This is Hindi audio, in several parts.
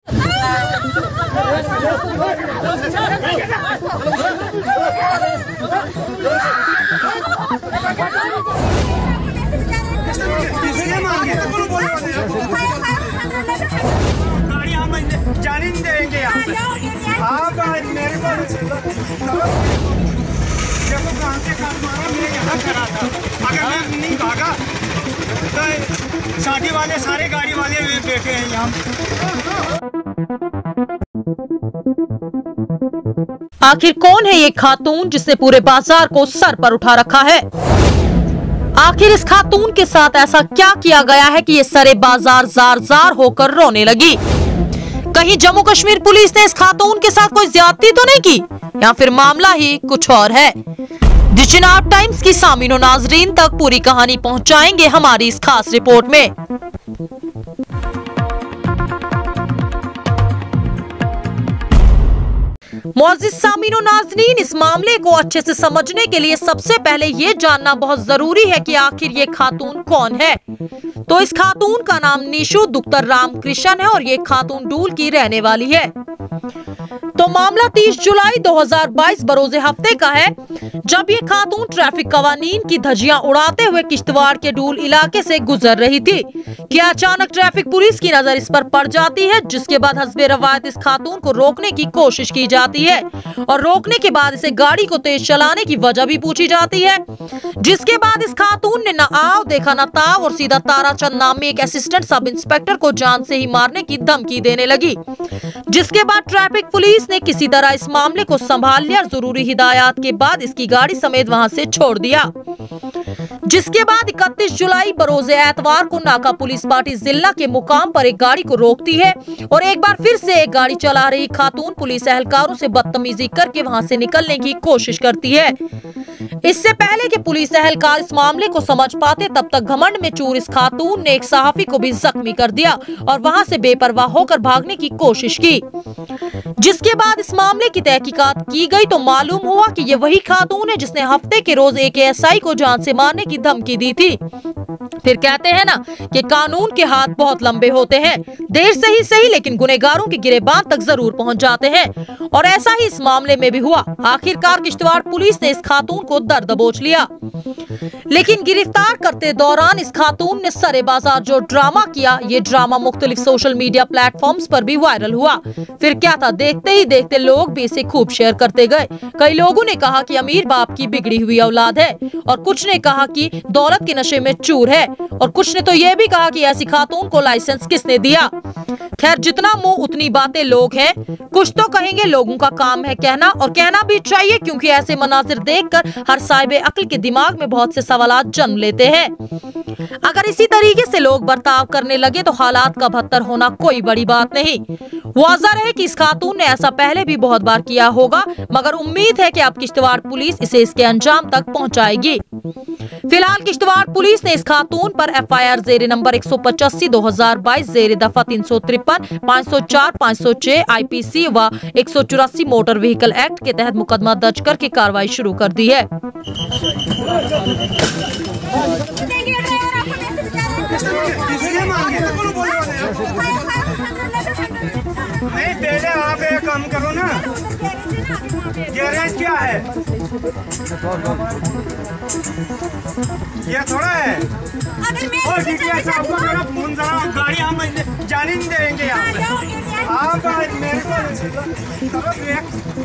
गाड़ी हम जाने नहीं देंगे आप मेरे को देखो कहाँ से काट मारा, मैं यहाँ खड़ा था। अगर मैं नहीं भागा तो शादी वाले सारे गाड़ी वाले बैठे हैं यहाँ। आखिर कौन है ये खातून जिसने पूरे बाजार को सर पर उठा रखा है? आखिर इस खातून के साथ ऐसा क्या किया गया है कि ये सरे बाजार जार जार होकर रोने लगी? कहीं जम्मू कश्मीर पुलिस ने इस खातून के साथ कोई ज्यादती तो नहीं की, या फिर मामला ही कुछ और है? द चिनाब टाइम्स की सामीनो नाजरीन तक पूरी कहानी पहुंचाएंगे हमारी इस खास रिपोर्ट में। मोअज़्ज़िज़ सामीनो नाज़रीन, इस मामले को अच्छे से समझने के लिए सबसे पहले ये जानना बहुत जरूरी है कि आखिर ये खातून कौन है। तो इस खातून का नाम निशु दुख्तर रामकृष्ण है और ये खातून डूल की रहने वाली है। तो मामला 30 जुलाई 2022 बरोज़े हफ्ते का है, जब ये खातून ट्रैफिक कवानीन की धज्जियां उड़ाते हुए किश्तवाड़ के डूल इलाके से गुजर रही थी कि अचानक ट्रैफिक पुलिस की नजर इस पर पड़ जाती है, जिसके बाद हस्बे रवायत इस खातून को रोकने की कोशिश की जाती है और रोकने के बाद इसे गाड़ी को तेज चलाने की वजह भी पूछी जाती है। जिसके बाद इस खातून ने न आओ देखा न ताव और सीधा ताराचंद नाम में एक असिस्टेंट सब इंस्पेक्टर को जान से ही मारने की धमकी देने लगी। जिसके बाद ट्रैफिक पुलिस ने किसी तरह इस मामले को संभाल लिया, जरूरी हिदायत के बाद इसकी गाड़ी समेत वहां से छोड़ दिया। जिसके बाद 31 जुलाई बरोज़े एतवार को नाका पुलिस पार्टी जिला के मुकाम पर एक गाड़ी को रोकती है और एक बार फिर से एक गाड़ी चला रही खातून पुलिस एहलकारों से बदतमीजी करके वहां से निकलने की कोशिश करती है। इससे पहले कि पुलिस एहलकार इस मामले को समझ पाते, तब तक घमंड में चूर इस खातून ने एक सहाफी को भी जख्मी कर दिया और वहां से बेपरवाह होकर भागने की कोशिश की। जिसके बाद इस मामले की तहकीकात की गई तो मालूम हुआ कि ये वही खातून है जिसने हफ्ते के रोज एक एएसआई को जान से मारने की धमकी दी थी। फिर कहते हैं ना कि कानून के हाथ बहुत लंबे होते हैं, देर से ही सही लेकिन गुनहगारों के गिरेबान तक जरूर पहुंच जाते हैं, और ऐसा ही इस मामले में भी हुआ। आखिरकार किश्तवाड़ पुलिस ने इस खातून को दर दबोच लिया, लेकिन गिरफ्तार करते दौरान इस खातून ने सरे बाजार जो ड्रामा किया, ये ड्रामा मुख्तलिफ सोशल मीडिया प्लेटफॉर्म्स पर भी वायरल हुआ। फिर क्या था, देखते ही देखते लोग भी इसे खूब शेयर करते गए। कई लोगों ने कहा कि अमीर बाप की बिगड़ी हुई औलाद है, और कुछ ने कहा कि दौलत के नशे में चूर है, और कुछ ने तो ये भी कहा कि ऐसी खातून को लाइसेंस किसने दिया। खैर, जितना मुंह उतनी बातें लोग हैं। कुछ तो कहेंगे, लोगों का काम है कहना, और कहना भी चाहिए, क्योंकि ऐसे मनाजिर देखकर हर साहिब अक्ल के दिमाग में बहुत से सवालात जन्म लेते हैं। अगर इसी तरीके से लोग बर्ताव करने लगे तो हालात का बदतर होना कोई बड़ी बात नहीं। वाज़ह है कि इस खातून ने ऐसा पहले भी बहुत बार किया होगा, मगर उम्मीद है कि अब किश्तवाड़ पुलिस इसे इसके अंजाम तक पहुंचाएगी। फिलहाल किश्तवाड़ पुलिस ने इस खातून पर एफआईआर जेर नंबर 185/2022 जेर दफा 353, 504, 506 आईपीसी व 184 मोटर व्हीकल एक्ट के तहत मुकदमा दर्ज करके कार्रवाई शुरू कर दी है। नहीं, पहले आप एक काम करो ना, गैरेज क्या है? ये थोड़ा है। आपको मेरा फोन जरा, गाड़ी हम जाने नहीं देंगे यहाँ पे। आप मेरे को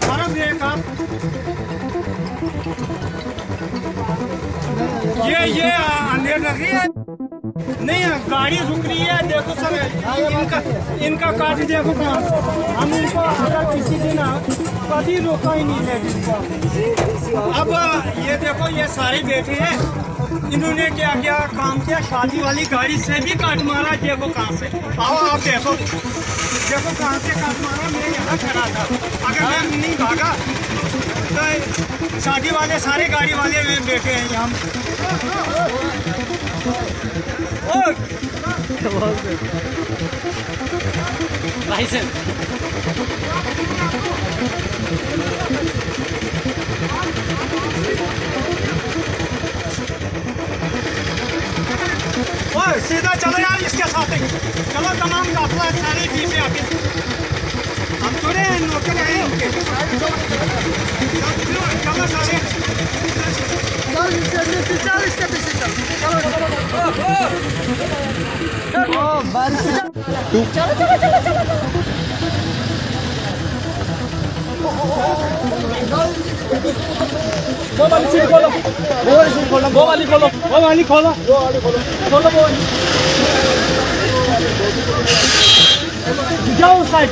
करो ब्रेक आप। ये अंधेर लग रही है, नहीं गाड़ी रुक रही है। देखो सर, इनका काट देखो कहाँ। हम इनको अगर किसी दिन कभी रोका ही नहीं है इनको। अब ये देखो, ये सारे बैठे हैं, इन्होंने क्या क्या काम किया, शादी वाली गाड़ी से भी काट मारा। देखो कहाँ से, आओ आप देखो कहाँ से काट मारा। मैं यहाँ खड़ा था, अगर मैं नहीं भागा तो शादी वाले सारे गाड़ी वाले बैठे हैं यहाँ। लाइसेंस सीधा चलो यार, इसके साथ चलो, तमाम काफिला सारे पीछे आके वो वाली खोलो। जाओ साइड।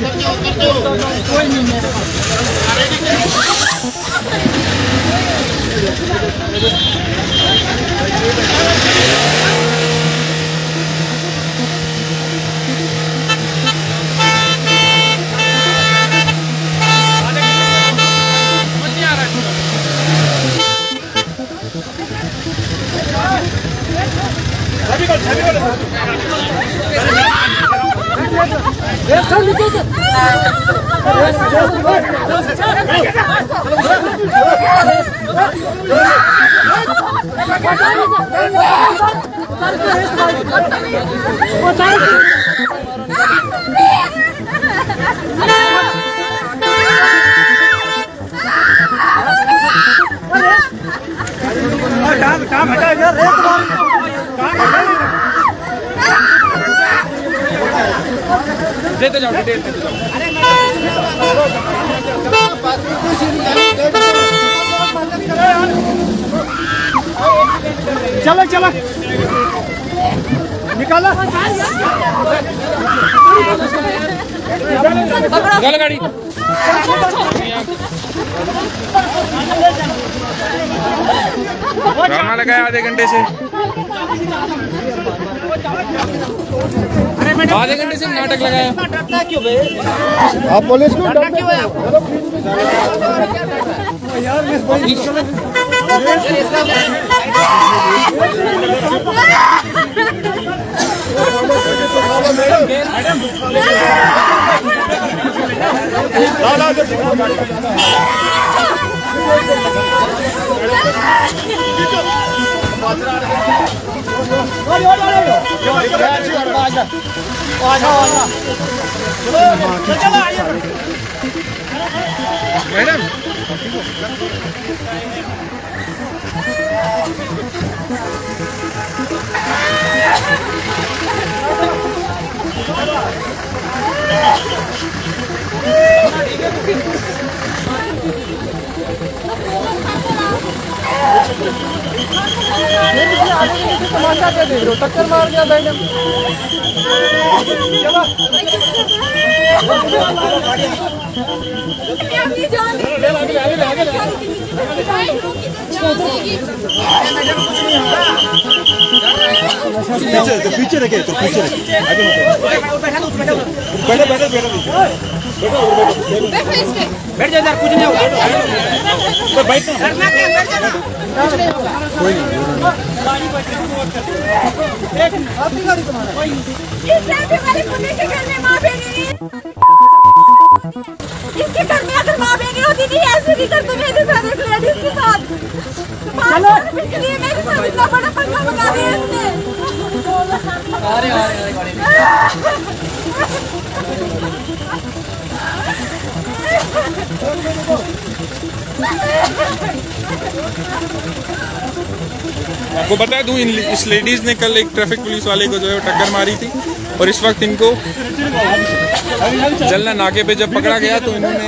कोई नहीं मेरे काम हटा यार, देते जाओ डिटेल देते जाओ। चलो चलो निकालो निकालो गाड़ी। ड्रामा लगाया आधे घंटे से, आधे घंटे से नाटक लगाया। क्यों भाई आप पुलिस को डरना क्यों है? मैडम तमाशा क्या देख रहे हो? टक्कर मार दिया मैडम। पीछे रखे तो पीछे रखे आगे मत बैठो बैठो बैठो बैठ जा यार, कुछ नहीं होगा। बैठना करना क्या, बैठ जाना, कुछ नहीं होगा। कोई नहीं आपकी गाड़ी तुम्हारा कोई नहीं। इस ट्रैफिक वाले मुन्ने के घर में माँ बहन नहीं, इसके घर में अगर माँ बहन होती नहीं ऐसे नहीं करते मेरे साथ, एक लेडीज के साथ। चलो इसके लिए मेरे साथ इतना बड़ा पंगा लगा दिया इसने। अरे आपको बता दूं, इस लेडीज ने कल एक ट्रैफिक पुलिस वाले को जो है टक्कर मारी थी और इस वक्त इनको जलना नाके पे जब पकड़ा गया तो इन्होंने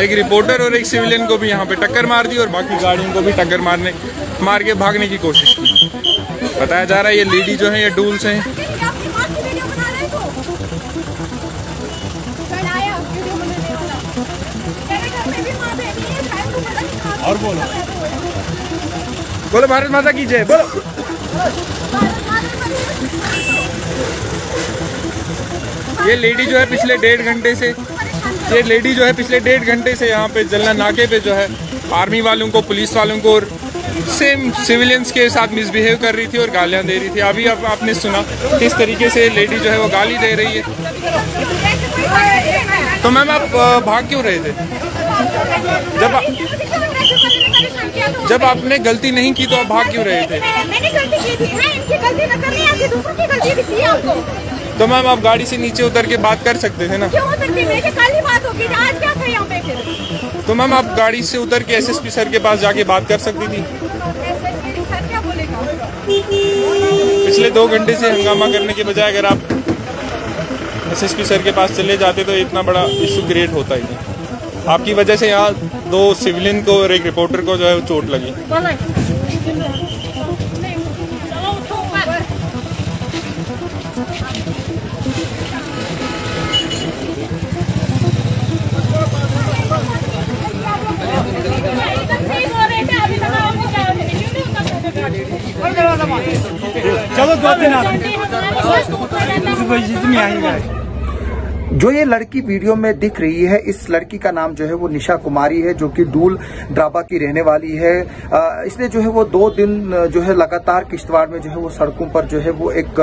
एक रिपोर्टर और एक सिविलियन को भी यहाँ पे टक्कर मार दी और बाकी गाड़ियों को भी टक्कर मार के भागने की कोशिश की। बताया जा रहा है ये लेडी जो है ये डूल्स हैं। और बोलो भारत माता की जय बोलो। ये लेडी जो है पिछले 1.5 घंटे से यहाँ पे जलना नाके पे जो है आर्मी वालों को, पुलिस वालों को और सेम सिविलियंस के साथ मिसबिहेव कर रही थी और गालियाँ दे रही थी। अभी अब आपने सुना किस तरीके से लेडी जो है वो गाली दे रही है। तो मैम आप भाग क्यों रहे थे? जब आपने गलती नहीं की तो आप भाग क्यों रहे थे? मैंने गलती की थी, इनकी गलती न करनी, आपकी दूसरों की गलती दिखती है आपको। तो मैम आप गाड़ी से नीचे उतर के बात कर सकते थे ना। क्यों उतरती? मेरे कल ही बात होगी, आज क्या था यहाँ पे फिर? तो मैम आप गाड़ी से उतर के एसएसपी सर के पास जाके बात कर सकती थी। एसएसपी सर क्या बोलेगा? पिछले 2 घंटे से हंगामा करने के बजाय अगर आप एसएसपी सर के पास चले जाते तो इतना बड़ा इशू क्रिएट होता ही नहीं। आपकी वजह से यहाँ 2 सिविलियन को और एक रिपोर्टर को जो है वो चोट लगी। चलो 2 दिन में आएगा। जो ये लड़की वीडियो में दिख रही है, इस लड़की का नाम जो है वो निशा कुमारी है, जो कि डूल ड्राबा की रहने वाली है। इसने जो है वो 2 दिन जो है लगातार किश्तवाड़ में जो है वो सड़कों पर जो है वो एक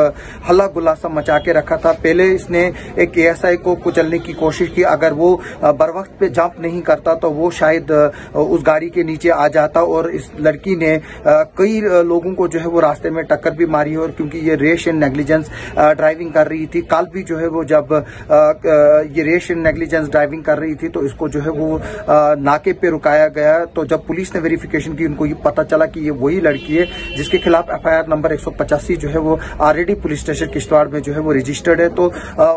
हल्ला गुल्ला सा मचा के रखा था। पहले इसने एक एएसआई को कुचलने की कोशिश की। अगर वो बर वक्त पे जंप नहीं करता तो वो शायद उस गाड़ी के नीचे आ जाता। और इस लड़की ने कई लोगों को जो है वो रास्ते में टक्कर भी मारी है। और क्योंकि ये रेश एंड नेग्लिजेंस ड्राइविंग कर रही थी, कल भी जो है वो जब ये रेश एंड नेग्लिजेंस ड्राइविंग कर रही थी तो इसको जो है वो नाके पे रुकाया गया। तो जब पुलिस ने वेरिफिकेशन की, उनको ये पता चला कि ये वही लड़की है जिसके खिलाफ एफआईआर नंबर 185 जो है वो ऑलरेडी पुलिस स्टेशन किश्तवाड़ में जो है वो रजिस्टर्ड है। तो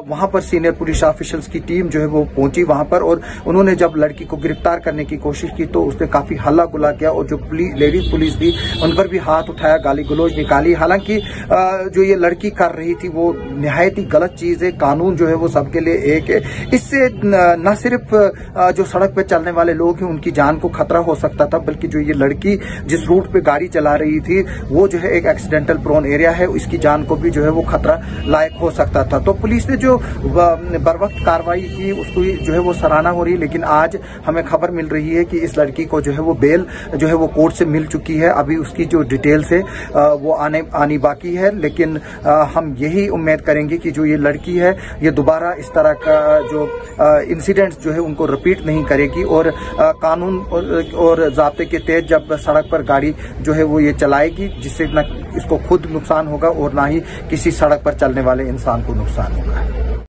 वहां पर सीनियर पुलिस ऑफिसर्स की टीम जो है वो पहुंची वहां पर, और उन्होंने जब लड़की को गिरफ्तार करने की कोशिश की तो उसने काफी हल्ला गुल्ला किया। और जो लेडीज पुलिस थी उन पर भी हाथ उठाया, गाली गलौज निकाली। हालांकि जो ये लड़की कर रही थी वो निहायत ही गलत चीज है। कानून जो है वो सबके लिए एक है। इससे न सिर्फ जो सड़क पे चलने वाले लोग हैं उनकी जान को खतरा हो सकता था, बल्कि जो ये लड़की जिस रूट पे गाड़ी चला रही थी वो जो है एक एक्सीडेंटल प्रोन एरिया है, इसकी जान को भी जो है वो खतरा लायक हो सकता था। तो पुलिस ने जो बर वक्त कार्रवाई की उसको जो है वो सराहना हो रही है। लेकिन आज हमें खबर मिल रही है कि इस लड़की को जो है वो बेल जो है वो कोर्ट से मिल चुकी है। अभी उसकी जो डिटेल्स है वो आनी बाकी है। लेकिन हम यही उम्मीद करेंगे कि जो ये लड़की है ये दोबारा इस तरह का जो इंसिडेंट्स जो है उनको रिपीट नहीं करेगी। और कानून और ज़ाब्ते के तहत जब सड़क पर गाड़ी जो है वो ये चलाएगी, जिससे न इसको खुद नुकसान होगा और ना ही किसी सड़क पर चलने वाले इंसान को नुकसान होगा।